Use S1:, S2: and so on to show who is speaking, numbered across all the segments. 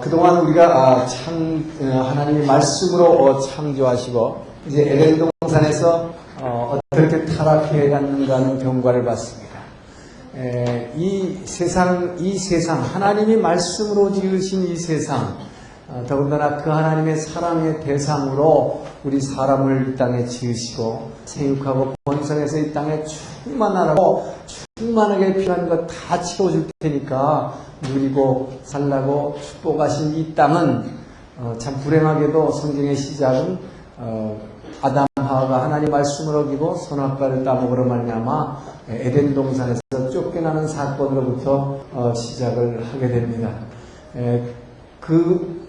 S1: 그동안 우리가 하나님의 말씀으로 창조하시고 이제 에덴 동산에서 어떻게 타락해 갔는가 하는 경과를 봤습니다. 이 세상 하나님이 말씀으로 지으신 이 세상, 더군다나 그 하나님의 사랑의 대상으로 우리 사람을 이 땅에 지으시고 생육하고 번성해서 이 땅에 충만하라고 충만하게 필요한 것 다 채워줄 테니까 누리고 살라고 축복하신 이 땅은 참 불행하게도 성경의 시작은 아담 하와가 하나님 말씀을 어기고 선악과를 따먹으러 말미암아 에덴 동산에서 쫓겨나는 사건으로부터 시작을 하게 됩니다. 그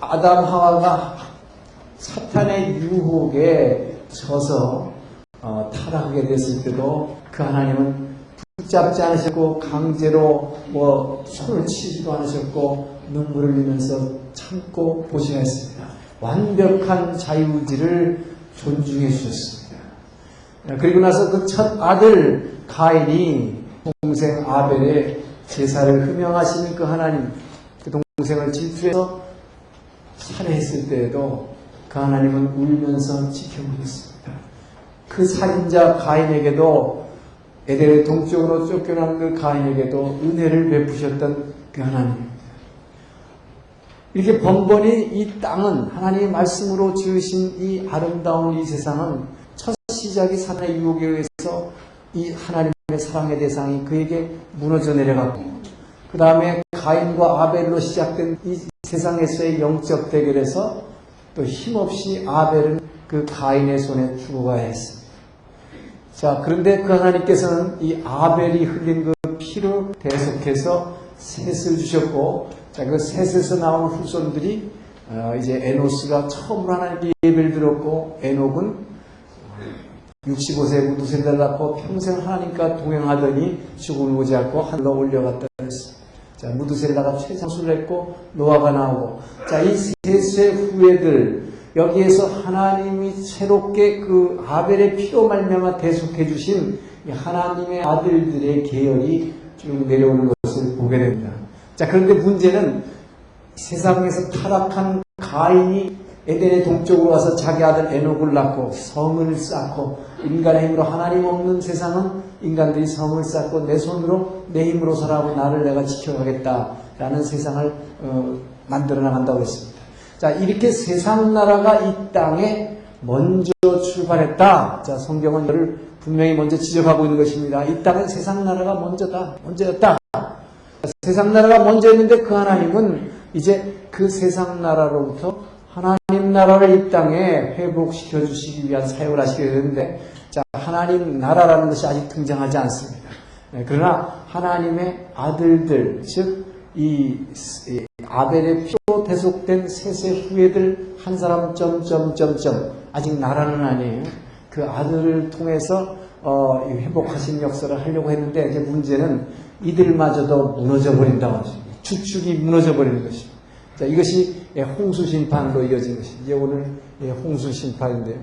S1: 아담 하와가 사탄의 유혹에 져서 타락하게 됐을 때도 그 하나님은 붙잡지 않으셨고 강제로 손을 치지도 않으셨고 눈물을 흘리면서 참고 보시했습니다. 완벽한 자유의지를 존중해 주셨습니다. 그리고 나서 그 첫 아들 가인이 동생 아벨의 제사를 흠양하시는 그 하나님, 그 동생을 질투해서 살해했을 때에도 그 하나님은 울면서 지켜보셨습니다. 그 살인자 가인에게도 에덴의 동쪽으로 쫓겨난 그 가인에게도 은혜를 베푸셨던 그 하나님. 이렇게 번번이 이 땅은 하나님의 말씀으로 지으신 이 아름다운 이 세상은 첫 시작이 사탄의 유혹에 의해서 이 하나님의 사랑의 대상이 그에게 무너져 내려갔고, 그 다음에 가인과 아벨로 시작된 이 세상에서의 영적 대결에서 또 힘없이 아벨은 그 가인의 손에 죽어가야 했습니다. 자, 그런데 그 하나님께서는 이 아벨이 흘린 그 피로 대속해서 셋을 주셨고, 자, 그 셋에서 나온 후손들이 이제 에노스가 처음으로 하나님께 예배를 드렸고, 에녹은 65세 무두셀라를 낳고 평생 하나님과 동행하더니 죽음을 오지 않고 하늘로 올려갔다 그랬습니다. 자, 무두셀라가 최상수를 했고 노아가 나오고, 자, 이 셋의 후예들 여기에서 하나님이 새롭게 그 아벨의 피로 말미암아 대속해 주신 하나님의 아들들의 계열이 쭉 내려오는 것을 보게 됩니다. 자, 그런데 문제는 세상에서 타락한 가인이 에덴의 동쪽으로 와서 자기 아들 에녹을 낳고 성을 쌓고, 인간의 힘으로 하나님 없는 세상은 인간들이 성을 쌓고 내 손으로 내 힘으로 살아가고 나를 내가 지켜가겠다라는 세상을 만들어 나간다고 했습니다. 자, 이렇게 세상 나라가 이 땅에 먼저 출발했다. 자, 성경은 이를 분명히 먼저 지적하고 있는 것입니다. 이 땅은 세상 나라가 먼저였다. 세상 나라가 먼저였는데 그 하나님은 이제 그 세상 나라로부터 하나님 나라를 이 땅에 회복시켜 주시기 위한 사역을 하시게 되는데, 자, 하나님 나라라는 것이 아직 등장하지 않습니다. 그러나 하나님의 아들들, 즉 이 아벨의 피로 대속된 셋의 후예들 한 사람 아직 나라는 아니에요. 그 아들을 통해서 회복하신 역사를 하려고 했는데, 이제 문제는 이들마저도 무너져 버린다고 하죠. 주축이 무너져 버리는 것입니다. 자, 이것이 홍수 심판으로 이어진 것입니다. 이제 오늘 홍수 심판인데요.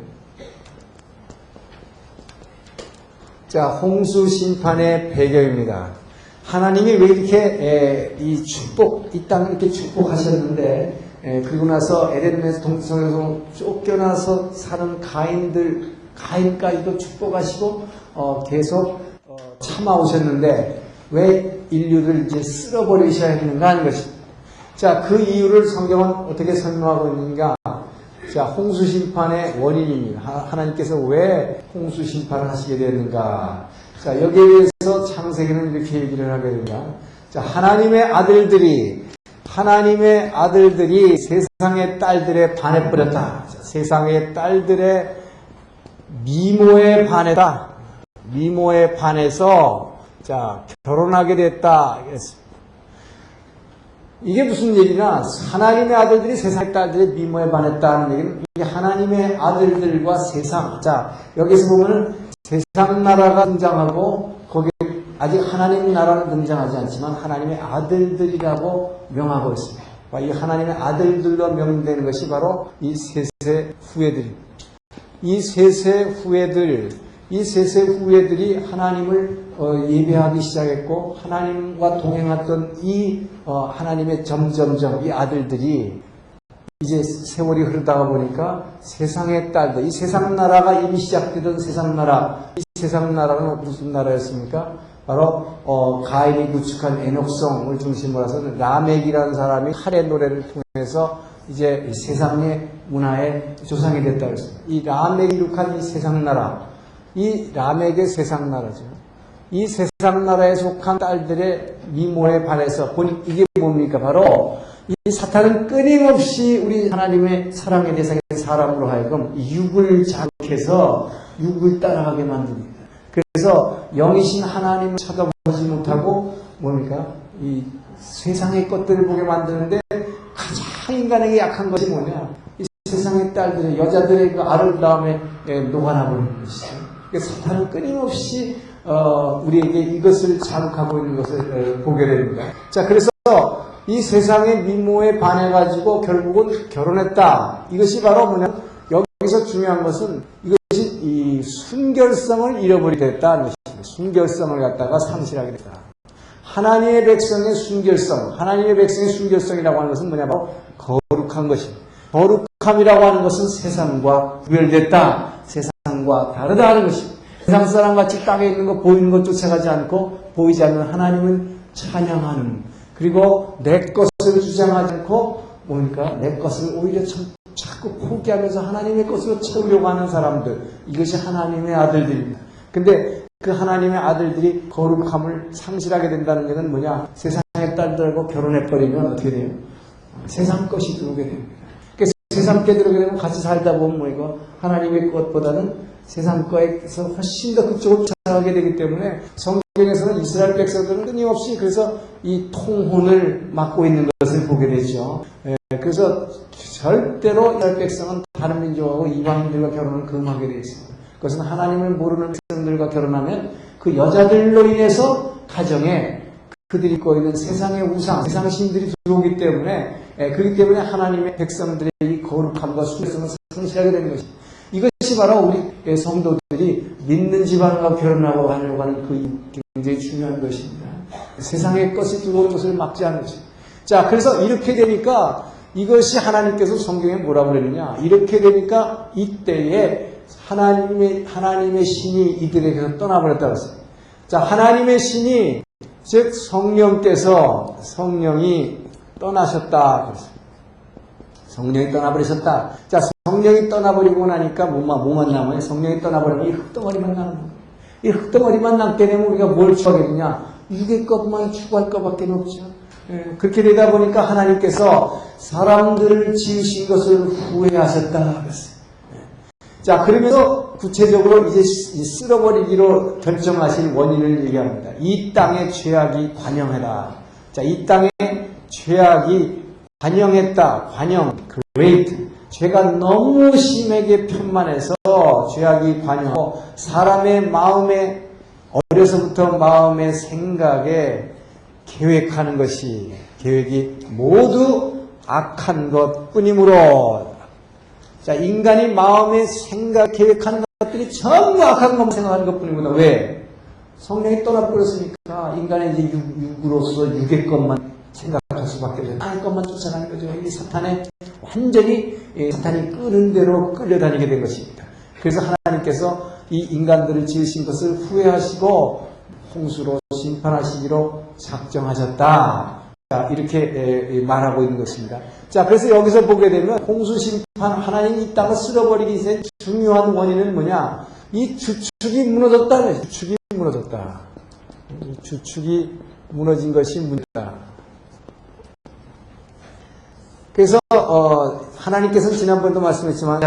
S1: 자, 홍수 심판의 배경입니다. 하나님이 왜 이렇게 이 땅을 이렇게 축복하셨는데, 그리고 나서 에덴에서 동성에서 쫓겨나서 사는 가인까지도 축복하시고 계속 참아오셨는데 왜 인류를 이제 쓸어버리셔야 했는가 하는 것입니다. 자, 그 이유를 성경은 어떻게 설명하고 있는가? 자, 홍수 심판의 원인입니다. 하나님께서 왜 홍수 심판을 하시게 됐는가? 자, 여기에 대해서 창세기는 이렇게 얘기를 하게 됩니다. 자, 하나님의 아들들이 세상의 딸들에 반해버렸다. 자, 세상의 딸들의 미모에 반했다. 미모에 반해서 자, 결혼하게 됐다. 이게 무슨 얘기냐? 하나님의 아들들이 세상의 딸들의 미모에 반했다는 얘기는 이게 하나님의 아들들과 세상. 자, 여기서 보면은 세상 나라가 등장하고 거기에 아직 하나님 나라는 등장하지 않지만 하나님의 아들들이라고 명하고 있습니다. 이 하나님의 아들들로 명되는 것이 바로 이 셋의 후예들입니다. 이 셋의 후예들, 이 셋의 후예들이 하나님을 예배하기 시작했고 하나님과 동행했던 이 하나님의 점점점 이 아들들이 이제 세월이 흐르다가 보니까 세상의 딸들, 이 세상 나라가 이미 시작되던 세상 나라, 이 세상 나라는 무슨 나라였습니까? 바로 가인이 구축한 에녹성을 중심으로 해서 라멕이라는 사람이 칼의 노래를 통해서 이제 세상의 문화의 조상이 됐다고 했습니다. 이 라멕이 이룩한 이 세상 나라, 이 라멕의 세상 나라죠. 이 세상 나라에 속한 딸들의 미모에 반해서 보니 이게 뭡니까? 바로 이 사탄은 끊임없이 우리 하나님의 사랑의 대상의 사람으로 하여금 육을 자극해서 육을 따라가게 만듭니다. 그래서 영이신 하나님을 찾아보지 못하고 뭡니까? 이 세상의 것들을 보게 만드는데 가장 인간에게 약한 것이 뭐냐? 이 세상의 딸들의 여자들의 그 아름다움에 녹아나버리는 것이죠. 그래서 사탄은 끊임없이 우리에게 이것을 자극하고 있는 것을 보게 됩니다. 자, 그래서 이 세상의 미모에 반해가지고 결국은 결혼했다. 이것이 바로 뭐냐? 여기서 중요한 것은 이것이 이 순결성을 잃어버리게 됐다는 것입니다. 순결성을 갖다가 상실하게 됐다. 하나님의 백성의 순결성, 하나님의 백성의 순결성이라고 하는 것은 뭐냐? 바로 거룩한 것입니다. 거룩함이라고 하는 것은 세상과 구별됐다. 세상과 다르다 하는 것입니다. 세상 사람같이 땅에 있는 것, 보이는 것 쫓아가지 않고 보이지 않는 하나님은 찬양하는, 그리고 내 것을 주장하지 않고 뭡니까? 내 것을 오히려 자꾸 포기하면서 하나님의 것으로 채우려고 하는 사람들, 이것이 하나님의 아들들입니다. 근데 그 하나님의 아들들이 거룩함을 상실하게 된다는 것은 뭐냐? 세상의 딸들하고 결혼해버리면 어떻게 돼요? 세상 것이 들어오게 됩니다. 그래서 세상 께 들어오게 되면 같이 살다 보면 뭐 이거 하나님의 것보다는 세상 거에서 훨씬 더 그쪽으로 찾아가게 되기 때문에 성경에서는 이스라엘 백성들은 끊임없이 그래서 이 통혼을 맡고 있는 것을 보게 되죠. 그래서 절대로 이스라엘 백성은 다른 민족하고 이방인들과 결혼을 금하게 되어 있습니다. 그것은 하나님을 모르는 백성들과 결혼하면 그 여자들로 인해서 가정에 그들이 입고 있는 세상의 우상, 세상 신들이 들어오기 때문에 그렇기 때문에 하나님의 백성들의 이 거룩함과 순결성을 상실하게 되는 것입니다. 이것이 바로 우리 성도들이 믿는 집안과 결혼하고 하려고 하는 그 굉장히 중요한 것입니다. 세상의 것이 들어오는 것을 막지 않는 것입니다. 자, 그래서 이렇게 되니까 이것이 하나님께서 성경에 뭐라고 그랬느냐? 이렇게 되니까 이때에 하나님의 신이 이들에게서 떠나버렸다고 했어요. 자, 하나님의 신이 즉 성령이 떠나셨다 그랬어요. 성령이 떠나버리셨다. 자, 성령이 떠나버리고 나니까 뭐만 남아요? 성령이 떠나버리면 이 흙덩어리만 남는 거예요. 이 흙덩어리만 남게 되면 우리가 뭘 추구하겠느냐? 육의 것만 추구할 것밖에 없죠. 그렇게 되다 보니까 하나님께서 사람들을 지으신 것을 후회하셨다 그랬어요. 자, 그러면서 구체적으로 이제 쓸어버리기로 결정하신 원인을 얘기합니다. 이 땅의 죄악이 관영해라. 자, 이 땅의 죄악이 관영했다. 관영, great. 죄가 너무 심하게 편만해서 죄악이 관영하고 사람의 마음에, 어려서부터 마음의 생각에 계획하는 것이, 계획이 모두 악한 것 뿐이므로. 자, 인간이 마음에 생각, 계획하는 것들이 전부 악한 것만 생각하는 것 뿐이구나. 왜? 성령이 떠나버렸으니까 인간의 이제 육으로서 육의 것만 생각할 수밖에 없어요. 땅의 것만 쫓아가는 거죠. 이 사탄의 완전히 사탄이 끄는 대로 끌려다니게 된 것입니다. 그래서 하나님께서 이 인간들을 지으신 것을 후회하시고 홍수로 심판하시기로 작정하셨다. 자, 이렇게 말하고 있는 것입니다. 자, 그래서 여기서 보게 되면 홍수 심판, 하나님이 이 땅을 쓸어버리기 위해 중요한 원인은 뭐냐? 이 주축이 무너졌다. 주축이 무너졌다. 주축이 무너진 것이 문제다. 그래서 하나님께서는 지난번에도 말씀했지만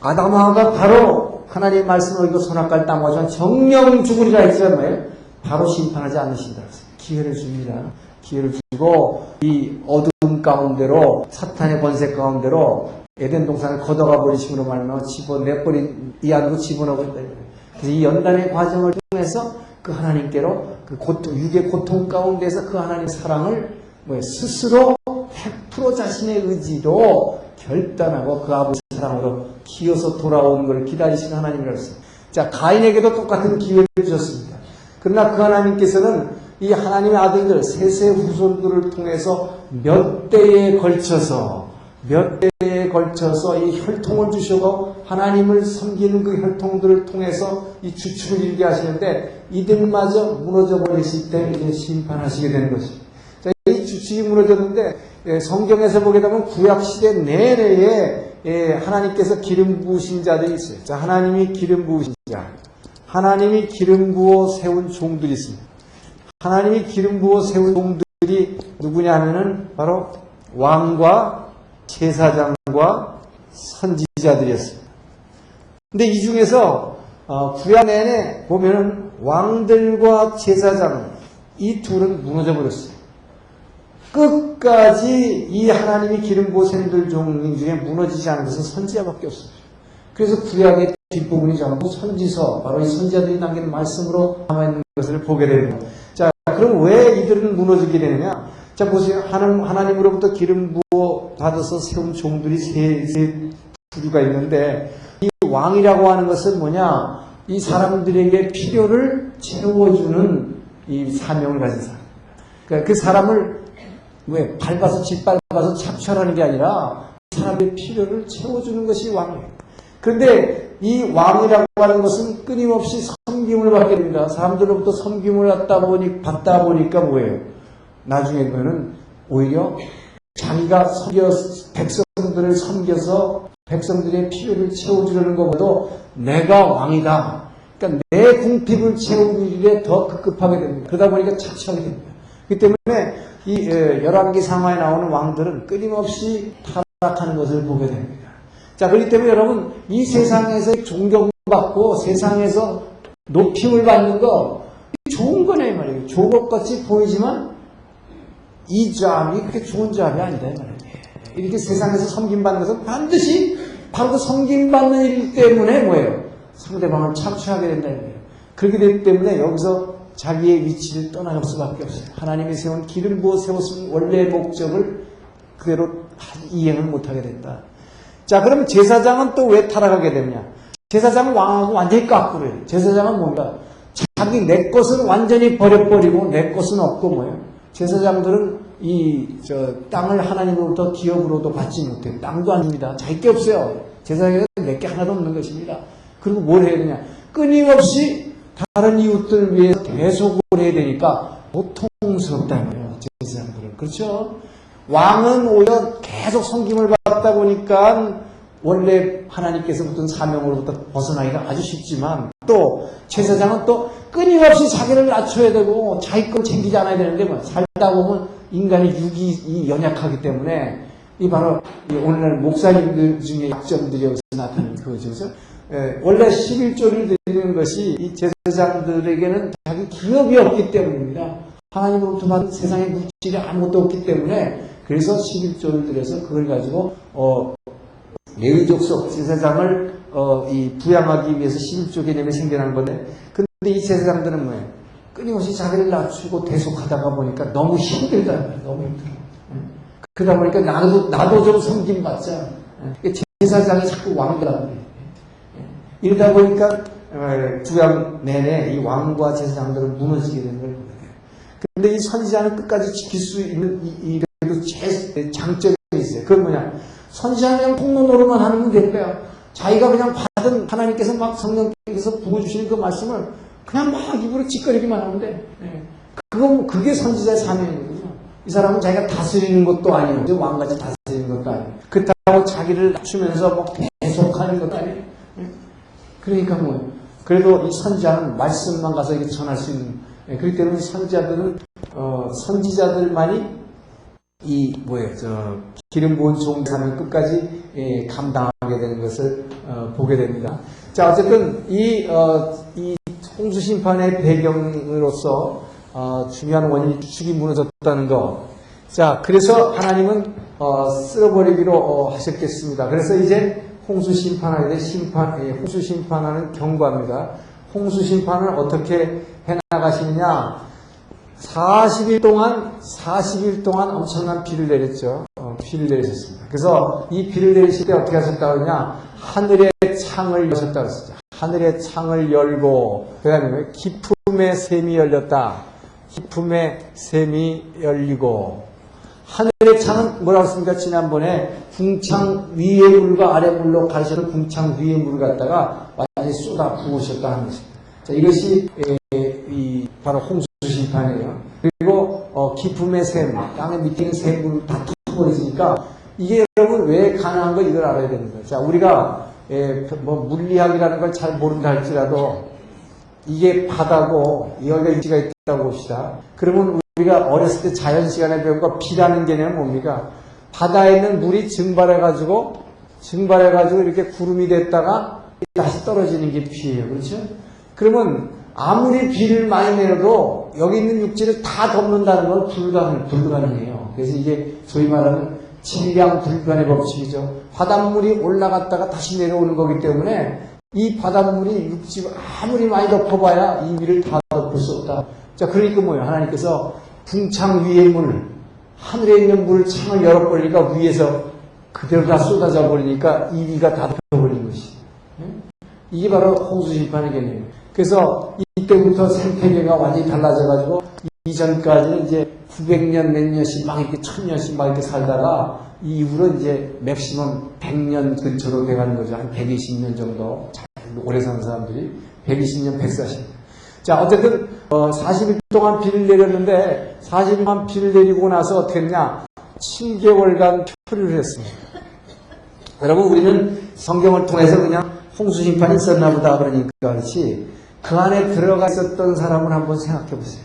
S1: 아담하가 바로 하나님의 말씀을 어기고 선악과를 따먹었지만 정령 죽으리라 했잖아요. 바로 심판하지 않으신다. 기회를 줍니다. 기회를 주고 이 어둠 가운데로 사탄의 권세 가운데로 에덴 동산을 걷어가 버리심으로 말하면 집어내버린 이 안으로 집어넣었다. 그래서 이 연단의 과정을 통해서 그 하나님께로 그 고통, 육의 고통 가운데서 그 하나님의 사랑을 스스로 100% 자신의 의지로 결단하고 그 아버지 사랑으로 기어서 돌아오는 것을 기다리시는 하나님이라고 했어요. 자, 가인에게도 똑같은 기회를 주셨습니다. 그러나 그 하나님께서는 이 하나님의 아들들, 셋의 후손들을 통해서 몇 대에 걸쳐서 이 혈통을 주시고 하나님을 섬기는 그 혈통들을 통해서 이 주축을 이루게 하시는데 이들마저 무너져 버리실 때 이제 심판하시게 되는 것입니다. 자, 이 주축이 무너졌는데 성경에서 보게 되면 구약시대 내내에 하나님께서 기름 부으신 자들이 있어요. 자, 하나님이 기름 부으신 자, 하나님이 기름 부어 세운 종들이 있습니다. 하나님이 기름 부어 세운 종들이 누구냐 하면은 바로 왕과 제사장과 선지자들이었습니다. 근데 이 중에서 구약 내내 보면은 왕들과 제사장 이 둘은 무너져 버렸어요. 끝까지 이 하나님이 기름 부어 세운 종 중에 무너지지 않은 것은 선지자밖에 없어요. 그래서 구약의 뒷부분이 전부 선지서, 바로 이 선지자들이 남긴 말씀으로 남아있는 것을 보게 됩니다. 자, 그럼 왜 이들은 무너지게 되느냐? 자, 보세요. 하나님으로부터 기름 부어 받아서 세운 종들이 세 부류가 있는데, 이 왕이라고 하는 것은 뭐냐? 이 사람들에게 필요를 채워주는 이 사명을 가진 사람. 그러니까 그 사람을 왜 밟아서 짓밟아서 착취하는 게 아니라 사람의 필요를 채워주는 것이 왕이에요. 그런데 이 왕이라고 하는 것은 끊임없이 섬김을 받게 됩니다. 사람들로부터 섬김을 받다 보니까 뭐예요? 나중에 보면은 오히려 자기가 백성들을 섬겨서 백성들의 필요를 채워주려는 것보다 내가 왕이다. 그러니까 내 궁핍을 채우는 일에 더 급급하게 됩니다. 그러다 보니까 착취하게 됩니다. 그렇기 때문에 이 열왕기 상하에 나오는 왕들은 끊임없이 타락하는 것을 보게 됩니다. 자, 그렇기 때문에 여러분 이 세상에서 존경받고 세상에서 높임을 받는 거 좋은 거네 말이에요. 좋은 것 같이 보이지만 이 잡이 그렇게 좋은 잡이 아니다 말이에요. 이렇게 세상에서 섬김받는 것은 반드시 바로 그 섬김받는 일 때문에 뭐예요? 상대방을 착취하게 된다 이거예요. 그렇게 되기 때문에 여기서 자기의 위치를 떠나갈 수밖에 없어요. 하나님이 세운 기름 부어 세웠은 원래의 목적을 그대로 이행을 못하게 된다. 자, 그럼 제사장은 또 왜 타락하게 되느냐? 제사장은 왕하고 완전히 거꾸로예요. 제사장은 뭔가 자기 내 것은 완전히 버려버리고 내 것은 없고 뭐예요? 제사장들은 땅을 하나님으로부터 기업으로도 받지 못해요. 땅도 안 줍니다. 자기 게 없어요. 제사장은 내 게 하나도 없는 것입니다. 그리고 뭘 해야 되냐? 끊임없이 다른 이웃들 위해서 대속을 해야 되니까 고통스럽다는 거예요. 제사장들은. 그렇죠? 왕은 오히려 계속 섬김을 받다 보니까 원래 하나님께서 붙은 사명으로부터 벗어나기가 아주 쉽지만 또 제사장은 또 끊임없이 자기를 낮춰야 되고 자기 걸 챙기지 않아야 되는데 뭐 살다 보면 인간의 육이 연약하기 때문에 이 바로 오늘날 목사님들 중에 약점들이 여기서 나타나는 거죠. 원래 11조를 드리는 것이 이 제사장들에게는 자기 기업이 없기 때문입니다. 하나님으로부터 받은 세상의 물질이 아무것도 없기 때문에 그래서 11조를 드려서 그걸 가지고 레위 족속 제사장을 부양하기 위해서 11조 개념이 생겨난 건데 근데 이 제사장들은 뭐예요? 끊임없이 자기를 낮추고 대속하다가 보니까 너무 힘들다. 너무 힘들어. 그러다 보니까 나도 좀 섬김받자. 제사장이 자꾸 왕이라고 해요. 이러다 보니까 구약 내내 이 왕과 제사장들은 무너지게 되는 걸 보게 돼요. 그런데 이 선지자는 끝까지 지킬 수 있는 그래도 장점이 있어요. 그건 뭐냐? 선지자는 그냥 통로 노릇만 하면 될 거야. 자기가 그냥 받은 하나님께서 막 성령께서 부어주시는 그 말씀을 그냥 막 입으로 찌꺼리기만 하면 돼. 그게 선지자의 사명이거든요. 이 사람은 자기가 다스리는 것도 아니고 왕같이 다스리는 것도 아니고 그렇다고 자기를 낮추면서 뭐 계속하는 것도 아니에요. 그러니까 뭐 그래도 이 선지자는 말씀만 가서 이렇게 전할 수 있는 그렇기 때문에 선지자들은 선지자들만이 기름 부은 종사는 끝까지 감당하게 되는 것을 보게 됩니다. 자, 어쨌든 이 홍수 심판의 배경으로서 중요한 원인이 주축이 무너졌다는 것. 자, 그래서 하나님은 쓸어버리기로 하셨겠습니다. 그래서 이제 홍수 심판하게 돼 홍수 심판하는 경고합니다. 홍수 심판을 어떻게 해나가시느냐? 40일 동안 엄청난 비를 내렸죠. 비를 내리셨습니다. 그래서 이 비를 내리실 때 어떻게 하셨다고 하냐? 하늘의 창을 여셨다고 했었죠. 하늘의 창을 열고, 그 다음에 기품의 샘이 열렸다. 기품의 샘이 열리고, 하늘의 창은 뭐라고 했습니까? 지난번에 궁창 위의 물과 아래 물로 가르쳐서 궁창 위의 물을 갖다가 완전히 쏟아 부으셨다 하는 것입니다. 자, 이것이 바로 홍수 심판이에요. 그리고 기품의 샘, 땅의 밑에 있는 샘물을 다 터버리니까 이게 여러분 왜 가능한 거 이걸 알아야 되는 거예요. 자, 우리가 뭐 물리학이라는 걸 잘 모른다 할지라도 이게 바다고 여기가 육지가 있다고 봅시다. 그러면 우리가 어렸을 때 자연 시간에 배운 거 비라는 개념은 뭡니까? 바다에 있는 물이 증발해가지고 이렇게 구름이 됐다가 다시 떨어지는 게 비예요. 그렇죠? 그러면 아무리 비를 많이 내려도 여기 있는 육지를 다 덮는다는 건 불가능해요. 그래서 이게 소위 말하는 질량불변의 법칙이죠. 바닷물이 올라갔다가 다시 내려오는 거기 때문에 이 바닷물이 육지를 아무리 많이 덮어봐야 이 위를 다 덮을 수 없다. 자, 그러니까 뭐예요? 하나님께서 궁창 위의 물, 하늘에 있는 물 창을 열어버리니까 위에서 그대로 다 쏟아져 버리니까 이 위가 다 덮여버린 것이. 이게 바로 홍수심판의 개념이에요. 그래서 이때부터 생태계가 완전히 달라져가지고 이전까지는 이제 900년 몇 년씩 막 이렇게 1000년씩 막 이렇게 살다가 이후로 이제 맥시멈 100년 근처로 돼가는 거죠. 한 120년 정도. 오래 사는 사람들이 120년, 140년. 자, 어쨌든 40일 동안 비를 내렸는데 40일 동안 비를 내리고 나서 어떻게 했냐? 7개월간 표류를 했습니다. 여러분, 우리는 성경을 통해서 그냥 홍수심판이 있었나 보다 그러니까 그렇지 그 안에 들어가 있었던 사람을 한번 생각해 보세요.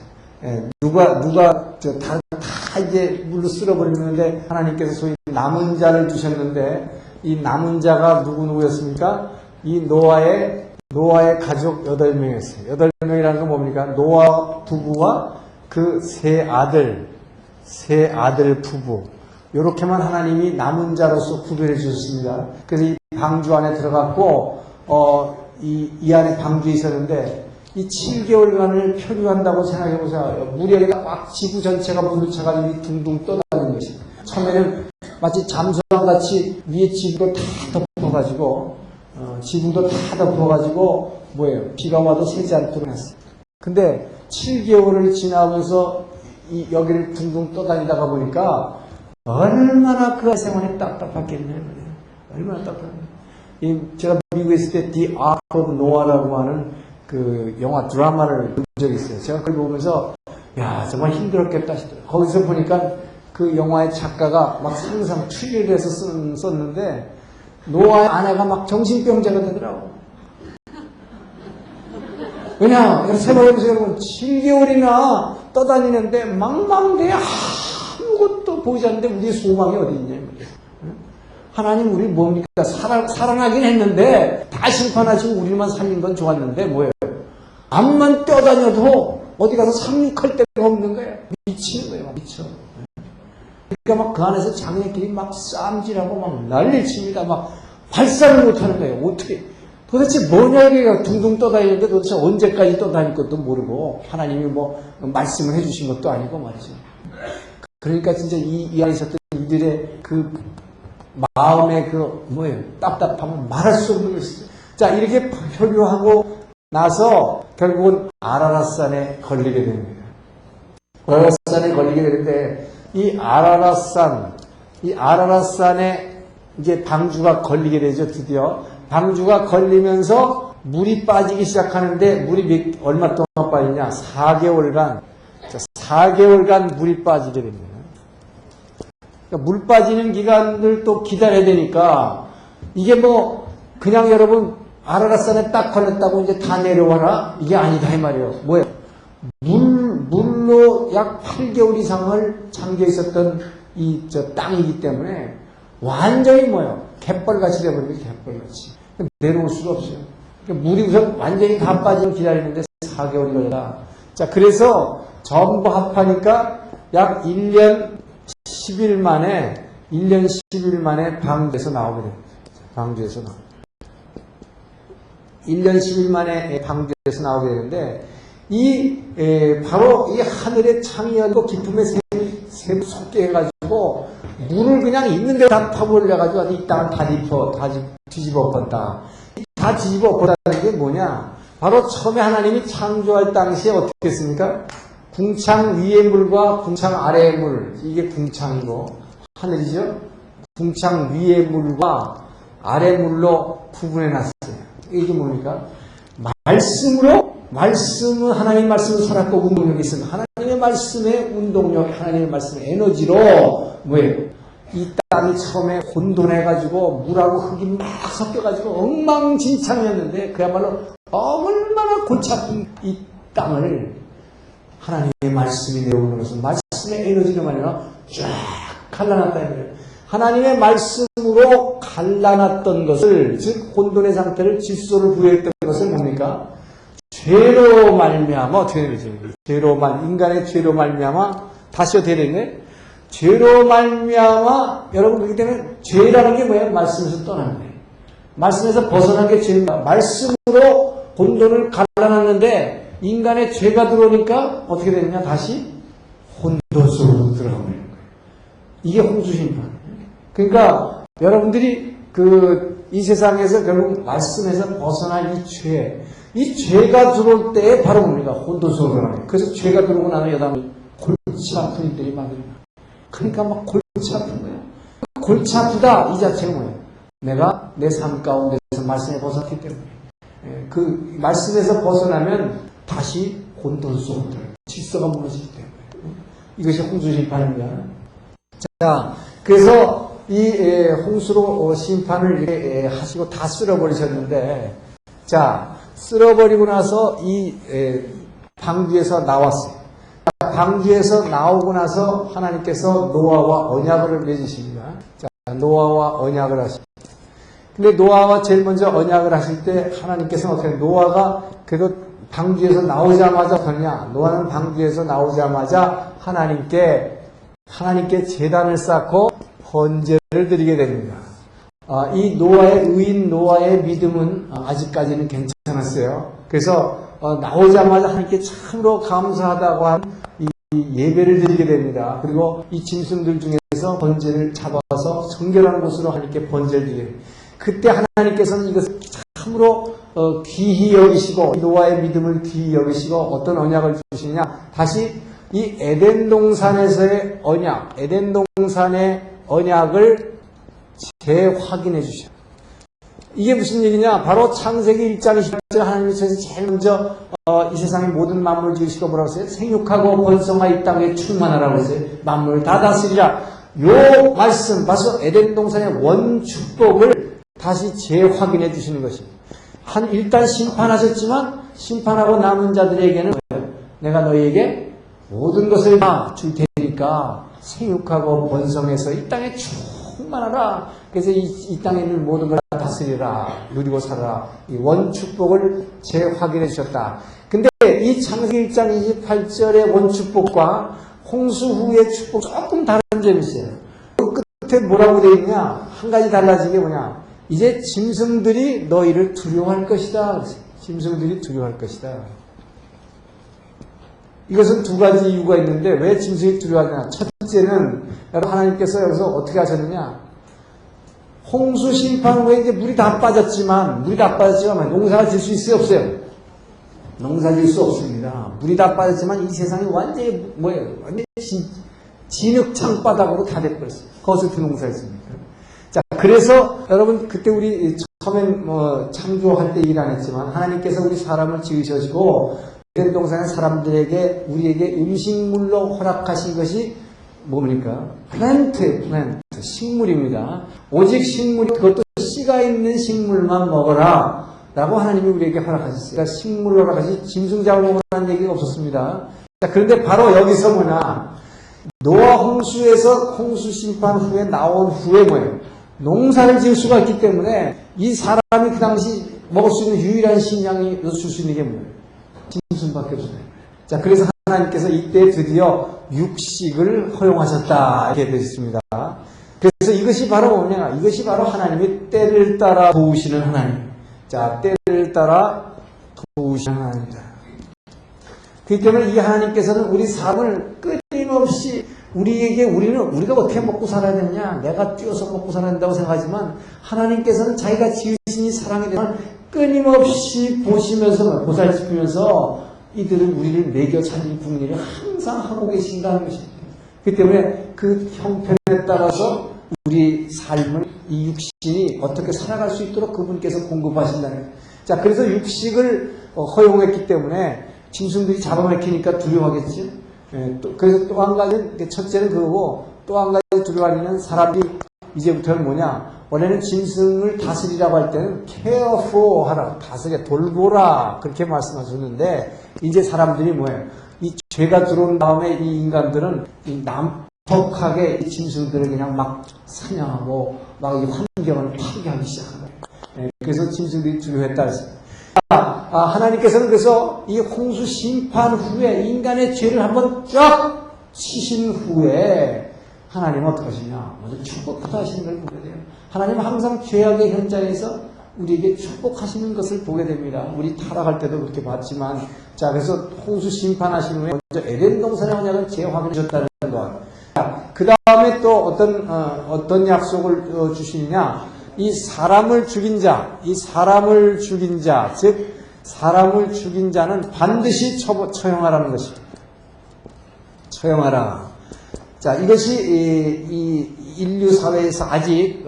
S1: 누가 다 이제 물로 쓸어버리는데 하나님께서 소위 남은 자를 주셨는데 이 남은 자가 누구였습니까? 이 노아의 가족 8명이었어요. 8명이라는 건 뭡니까? 노아 부부와 그 세 아들 부부. 요렇게만 하나님이 남은 자로서 구별해 주셨습니다. 그래서 이 방주 안에 들어갔고, 이 안에 방주에 있었는데, 이 7개월간을 표류한다고 생각해 보세요. 물이 막 지구 전체가 물로 차가지고 둥둥 떠다니는 것입니다. 처음에는 마치 잠수함같이 위에 지구도 다 덮어가지고, 지붕도 다 덮어가지고, 비가 와도 새지 않도록 했어요. 근데 7개월을 지나면서 여기를 둥둥 떠다니다가 보니까, 얼마나 그 생활이 답답했겠네요. 얼마나 답답했네요. 제가 미국에 있을 때 The Ark of Noah라고 하는 그 영화 드라마를 본 적이 있어요. 제가 그걸 보면서 야 정말 힘들었겠다 싶더라고요. 거기서 보니까 그 영화의 작가가 막 상상 추리를 해서 썼는데 노아의 아내가 막 정신병자가 되더라고. 왜냐 생각해보세요 여러분. 7개월이나 떠다니는데 망망대해 아무것도 보이지 않는데 우리의 소망이 어디 있냐 말이에요. 하나님 우리 뭡니까? 살아나긴 했는데 다 심판하시고 우리만 살린 건 좋았는데 뭐예요? 암만 뛰어다녀도 어디 가서 상륙할 데가 없는 거예요. 미치는 거예요. 미쳐. 그러니까 막 그 안에서 자기네끼리 막 쌈질하고 막 난리를 칩니다. 막 발사를 못하는 거예요. 어떻게 도대체 뭐냐 이게 둥둥 떠다니는데 도대체 언제까지 떠다닐 것도 모르고 하나님이 뭐 말씀을 해주신 것도 아니고 말이죠. 그러니까 진짜 이 안에 있었던 이들의 그 마음의 답답함은 말할 수 없는 것이죠. 자, 이렇게 표류하고 나서 결국은 아라랏산에 걸리게 됩니다. 아라랏산에 걸리게 되는데 이 아라랏산에 이제 방주가 걸리게 되죠. 드디어 방주가 걸리면서 물이 빠지기 시작하는데 물이 얼마 동안 빠지냐? 4개월간 물이 빠지게 됩니다. 그러니까 물 빠지는 기간을 또 기다려야 되니까 이게 그냥 여러분 아라랏산에 딱 걸렸다고 이제 다 내려와라 이게 아니다 이 말이에요. 뭐예요? 물로 약 8개월 이상을 잠겨 있었던 땅이기 때문에 완전히 갯벌같이 돼버립니다. 갯벌같이 내려올 수가 없어요. 그러니까 물이 우선 완전히 다 빠지면 기다리는데 4개월이 걸려라. 자, 그래서 전부 합하니까 약 1년 10일 만에 방주에서 나오게 됩니다. 방주에서 나오게. 1년 10일 만에 방주에서 나오게 되는데 바로 이 하늘의 창이 열고 기쁨의 샘이 솟게 해가지고 가지고 물을 그냥 있는 대로 다 파버려가지고 이 땅을 다 뒤집어 엎었다. 다 뒤집어 엎었다는 게 뭐냐? 바로 처음에 하나님이 창조할 당시에 어떻게 했습니까? 궁창 위의 물과 궁창 아래의 물, 이게 궁창이고 하늘이죠. 궁창 위의 물과 아래 물로 구분해 놨어요. 이게 뭡니까? 말씀은 하나님의 말씀은 살았고 운동력이 있습니다. 하나님의 말씀의 운동력, 하나님의 말씀의 에너지로 뭐예요? 이 땅이 처음에 혼돈해가지고 물하고 흙이 막 섞여가지고 엉망진창이었는데 그야말로 얼마나 골치 아픈 이 땅을 하나님의 말씀이 내오는 것은 말씀의 에너지로 말이야 쫙 갈라놨다. 하나님의 말씀으로 갈라놨던 것을, 즉 혼돈의 상태를 질서를 부여했던 것을 뭡니까? 죄로 말미암아 어떻게 되죠? 인간의 죄로 말미암아 다시 어떻게 되네? 죄로 말미암아 여러분 그렇기 때문에 죄라는 게 뭐예요? 말씀에서 떠나는 거예요. 말씀에서 벗어난 게 죄입니다. 말씀으로 혼돈을 갈라놨는데 인간의 죄가 들어오니까 어떻게 되느냐? 다시 혼돈 속으로 들어가는 거예요. 이게 홍수심판. 그러니까 여러분들이 이 세상에서 결국 말씀에서 벗어난 이 죄가 들어올 때 바로 뭡니까? 혼돈 속으로 들어가는 거예요. 그래서 죄가 들어오고 나면 여담이 골치 아픈 일들이 많습니다. 그러니까 막 골치 아픈 거예요. 골치 아프다 이 자체가 뭐예요? 내가 내 삶 가운데서 말씀에 벗어났기 때문에. 그 말씀에서 벗어나면 다시 혼돈 속으로 들어가요. 질서가 무너지기 때문에. 이것이 홍수심판입니다. 자, 그래서 이 홍수로 심판을 이렇게 하시고 다 쓸어버리셨는데, 자, 쓸어버리고 나서 이 방주에서 나왔어요. 방주에서 나오고 나서 하나님께서 노아와 언약을 맺으십니다. 자, 노아와 언약을 하십니다. 근데 노아와 제일 먼저 언약을 하실 때 하나님께서는 어떻게 노아가 그래도 방주에서 나오자마자 하냐? 노아는 방주에서 나오자마자 하나님께 제단을 쌓고 번제를 드리게 됩니다. 이 노아의 의인 노아의 믿음은 아직까지는 괜찮았어요. 그래서 나오자마자 하나님께 참으로 감사하다고 한 이 예배를 드리게 됩니다. 그리고 이 짐승들 중에서 번제를 잡아서 성결한 곳으로 하나님께 번제를 드리게 됩니다. 그때 하나님께서는 이것을 참으로 귀히 여기시고 노아의 믿음을 귀히 여기시고 어떤 언약을 주시느냐? 다시 이 에덴 동산에서의 언약, 에덴 동산의 언약을 재확인해 주셔. 이게 무슨 얘기냐? 바로 창세기 1장 20절 하나님께서 제일 먼저 이 세상의 모든 만물을 지으시고 뭐라고 했어요? 생육하고 번성하 이 땅에 충만하라고 했어요. 만물을 다 다스리라. 요 말씀, 바로 에덴 동산의 원축복을 다시 재확인해 주시는 것입니다. 일단 심판하셨지만 심판하고 남은 자들에게는 뭐예요? 내가 너희에게 모든 것을 다 줄 테니까 생육하고 번성해서 이 땅에 충만하라. 그래서 이 땅에 있는 모든 걸 다스리라. 누리고 살아라. 이 원축복을 재확인해 주셨다. 근데 이 창세기 1장 28절의 원축복과 홍수 후의 축복 조금 다른 점이 있어요. 그 끝에 뭐라고 되어 있냐? 한 가지 달라진 게 뭐냐? 이제 짐승들이 너희를 두려워할 것이다. 짐승들이 두려워할 것이다. 이것은 두 가지 이유가 있는데 왜 짐승이 두려워하냐? 첫째는 여러분 하나님께서 여기서 어떻게 하셨느냐? 홍수 심판 후에 이제 물이 다 빠졌지만 농사가 질 수 있어요, 없어요? 농사 질 수 없습니다. 물이 다 빠졌지만 이 세상이 완전히 뭐예요? 완전히 진흙 창바닥으로 다 돼버렸어요. 거기서 그 농사했습니다. 자, 그래서 여러분 그때 우리 처음엔 창조할 때 일 안 했지만 하나님께서 우리 사람을 지으셔시고 에덴 동산의 사람들에게 우리에게 음식물로 허락하신 것이 뭡니까? 플랜트, 식물입니다. 오직 식물이 그것도 씨가 있는 식물만 먹어라 라고 하나님이 우리에게 허락하셨어요. 그러니까 식물로 허락하시 짐승 잡아먹으라는 얘기가 없었습니다. 자, 그런데 바로 여기서 뭐냐? 노아 홍수에서 홍수 심판 후에 나온 후에 뭐예요? 농사를 지을 수가 있기 때문에 이 사람이 그 당시 먹을 수 있는 유일한 식량이 줄 수 있는 게 뭐예요? 짐승밖에 없어요. 자, 그래서 하나님께서 이때 드디어 육식을 허용하셨다 이렇게 되었습니다. 그래서 이것이 바로 뭐냐? 이것이 바로 하나님의 때를 따라 도우시는 하나님. 자, 때를 따라 도우시는 하나님입니다. 그렇기 때문에 이 하나님께서는 우리 삶을 끊임없이 우리는 우리가 어떻게 먹고 살아야 되느냐, 내가 뛰어서 먹고 살아야 된다고 생각하지만 하나님께서는 자기가 지으신 이 사랑에 대한 끊임없이 보시면서 보살피면서 이들은 우리를 먹여 살릴 국리를 항상 하고 계신다는 것입니다. 그렇기 때문에 그 형편에 따라서 우리 삶을 이 육신이 어떻게 살아갈 수 있도록 그분께서 공급하신다는 거예요. 자, 그래서 육식을 허용했기 때문에 짐승들이 잡아먹히니까 두려워하겠죠. 그래서 또 한 가지는, 첫째는 그거고, 또 한 가지 두려워하는 사람들이 이제부터는 뭐냐, 원래는 짐승을 다스리라고 할 때는 careful 하라, 다스려, 돌보라, 그렇게 말씀하셨는데, 이제 사람들이 뭐예요? 이 죄가 들어온 다음에 이 인간들은 이 난폭하게 이 짐승들을 그냥 막 사냥하고, 막 이 환경을 파괴하기 시작한 거예요. 그래서 짐승들이 두려워했다 했어요. 하나님께서는 그래서 이 홍수 심판 후에 인간의 죄를 한번 쫙 치신 후에 하나님은 어떻게 하시냐? 먼저 축복부터 하시는 걸 보게 돼요. 하나님은 항상 죄악의 현장에서 우리에게 축복하시는 것을 보게 됩니다. 우리 타락할 때도 그렇게 봤지만, 자, 그래서 홍수 심판하신 후에 먼저 에덴 동산의 언약을 재확인하셨다는 것. 그 다음에 또 어떤 약속을 주시느냐? 이 사람을 죽인 자, 즉 사람을 죽인 자는 반드시 처형하라는 것입니다. 처형하라. 자, 이것이 이 인류 사회에서 아직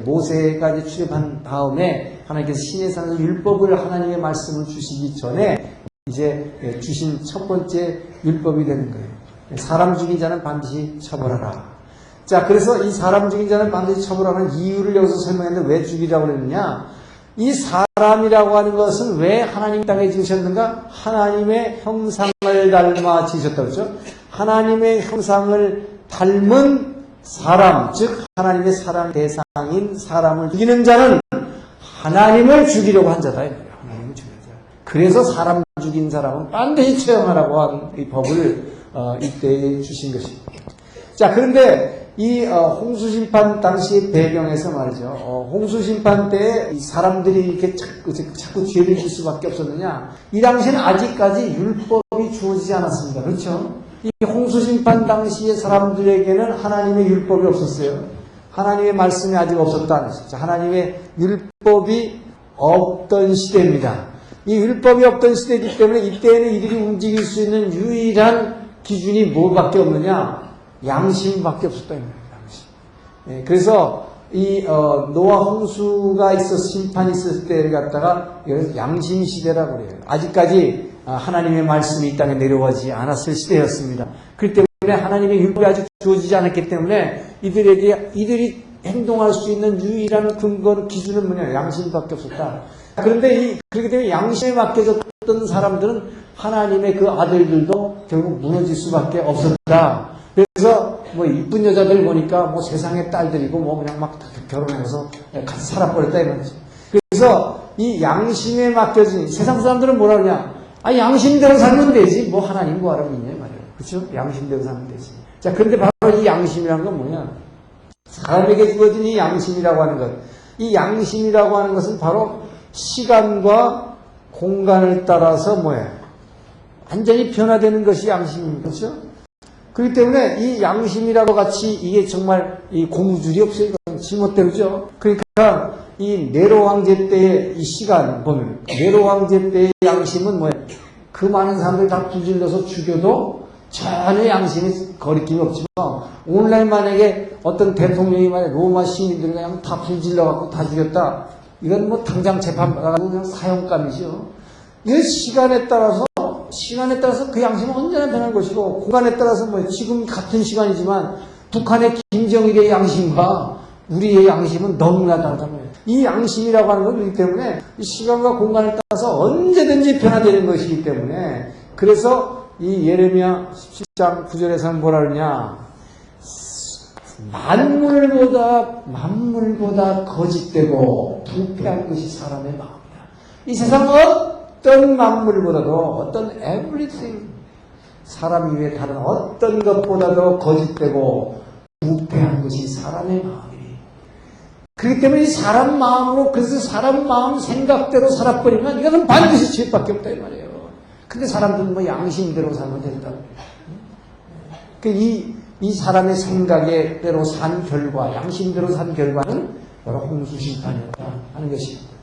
S1: 모세가 이제 출애굽한 다음에 하나님께서 시내산에서 율법을 하나님의 말씀을 주시기 전에 이제 주신 첫 번째 율법이 되는 거예요. 사람 죽인 자는 반드시 처벌하라. 자, 그래서 이 사람 죽인 자는 반드시 처벌하는 이유를 여기서 설명했는데 왜 죽이라고 그랬느냐? 이 사람이라고 하는 것은 왜 하나님 땅에 지으셨는가? 하나님의 형상을 닮아 지으셨다고 그랬죠? 하나님의 형상을 닮은 사람, 즉 하나님의 사랑 대상인 사람을 죽이는 자는 하나님을 죽이려고 한 자다. 하나님을 죽이는 자. 그래서 사람 죽인 사람은 반드시 처형하라고 한 이 법을 이때 주신 것입니다. 자, 그런데 이 홍수심판 당시의 배경에서 말이죠. 홍수심판 때 이 사람들이 이렇게 자꾸 죄를 질 수밖에 없었느냐? 이 당시에는 아직까지 율법이 주어지지 않았습니다. 그렇죠? 이 홍수심판 당시의 사람들에게는 하나님의 율법이 없었어요. 하나님의 말씀이 아직 없었다는 것이죠. 하나님의 율법이 없던 시대입니다. 이 율법이 없던 시대이기 때문에 이때에는 이들이 움직일 수 있는 유일한 기준이 뭐밖에 없느냐? 양심밖에 없었다. 양심. 그래서 이 노아 홍수가 심판이 있었을 때를 갖다가 양심 시대라고 그래요. 아직까지 하나님의 말씀이 이 땅에 내려오지 않았을 시대였습니다. 그렇기 때문에 하나님의 율법이 아직 주어지지 않았기 때문에 이들이 행동할 수 있는 유일한 근거 기준은 뭐냐? 양심밖에 없었다. 그런데 그렇기 때문에 양심에 맡겨졌던 사람들은 하나님의 그 아들들도 결국 무너질 수밖에 없었다. 그래서 이쁜 여자들 보니까 세상의 딸들이고 그냥 막 결혼해서 같이 살아버렸다 이거지. 그래서 이 양심에 맡겨진 세상 사람들은 뭐라 그러냐? 양심대로 살면 되지. 하나님 뭐하러 믿냐 말이에요. 그렇죠? 양심대로 살면 되지. 자, 그런데 바로 이 양심이라는 건 뭐냐? 사람에게 주어진 이 양심이라고 하는 것. 이 양심이라고 하는 것은 바로 시간과 공간을 따라서 완전히 변화되는 것이 양심입니다. 그렇죠? 그렇기 때문에 이 양심이라고 같이 이게 정말 이 고무줄이 없어요. 지멋대로죠. 그러니까 이 네로 황제 때의 이 시간 보면 네로 황제 때의 양심은 그 많은 사람들 다 불질러서 죽여도 전혀 양심이 거리낌이 없지만 오늘날 만약에 어떤 대통령이 로마 시민들을 그냥 다 불질러갖고 다 죽였다. 이건 당장 재판받아가지고 그냥 사형감이죠. 이 시간에 따라서 그 양심은 언제나 변할 것이고, 공간에 따라서 지금 같은 시간이지만, 북한의 김정일의 양심과 우리의 양심은 너무나 다르다는 거예요. 이 양심이라고 하는 것이기 때문에, 이 시간과 공간에 따라서 언제든지 변화되는 것이기 때문에, 그래서 이 예레미야 17장 9절에서는 뭐라 그러냐? 만물보다 거짓되고 부패한 것이 사람의 마음이다. 이 세상 어떤 만물보다도 어떤 everything 사람 이외에 다른 어떤 것보다도 거짓되고 부패한 것이 사람의 마음이에요. 그렇기 때문에 이 사람 마음으로 그래서 사람 마음 생각대로 살아버리면 이것은 반드시 죄밖에 없다 이 말이에요. 근데 사람들은 양심대로 살면 된다고. 이 사람의 생각대로 산 결과, 양심대로 산 결과는 바로 홍수 심판이었다 하는 것입니다.